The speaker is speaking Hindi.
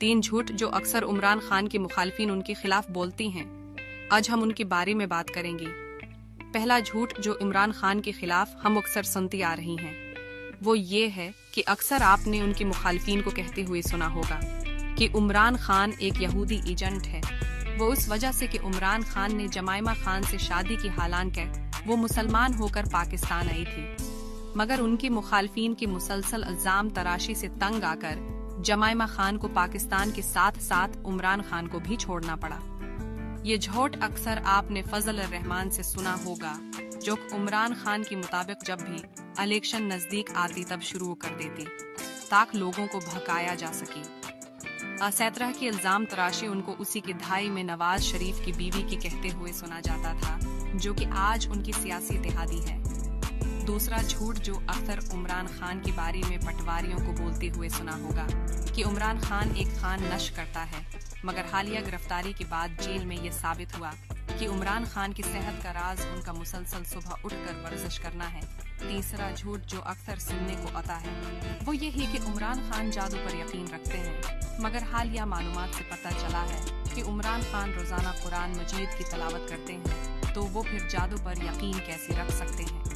3 झूठ जो अक्सर इमरान खान के मुखालिफिन उनके खिलाफ बोलती हैं। आज हम उनके बारे में बात करेंगे। पहला झूठ जो इमरान खान के खिलाफ हम अक्सर सुनती आ रही हैं, वो ये है कि अक्सर आपने उनके मुखालिफिन को कहते हुए सुना होगा कि इमरान खान एक यहूदी एजेंट है। वो उस वजह से कि इमरान खान ने जमाइमा खान से शादी की, हालांकि वो मुसलमान होकर पाकिस्तान आई थी, मगर उनके मुखालिफिन की मुसलसल इल्जाम तराशी से तंग आकर जमाइमा खान को पाकिस्तान के साथ साथ इमरान खान को भी छोड़ना पड़ा। ये झूठ अक्सर आपने फजल रहमान से सुना होगा, जो इमरान खान के मुताबिक जब भी इलेक्शन नजदीक आती तब शुरू कर देती ताकि लोगों को भड़काया जा सके। इस तरह की इल्जाम तराशी उनको उसी की धाई में नवाज शरीफ की बीवी की कहते हुए सुना जाता था, जो कि आज उनकी सियासी इत्तेहादी है। दूसरा झूठ जो अक्सर इमरान खान के बारे में पटवारियों को बोलते हुए सुना होगा कि इमरान खान एक खान नश करता है, मगर हालिया गिरफ्तारी के बाद जेल में यह साबित हुआ कि इमरान खान की सेहत का राज उनका मुसलसल सुबह उठकर वर्जिश करना है। तीसरा झूठ जो अक्सर सुनने को आता है वो यही कि इमरान खान जादू पर यकीन रखते हैं, मगर हालिया मालूमात से पता चला है कि इमरान खान रोजाना कुरान मजीद की तलावत करते हैं, तो वो फिर जादू पर यकीन कैसे रख सकते हैं।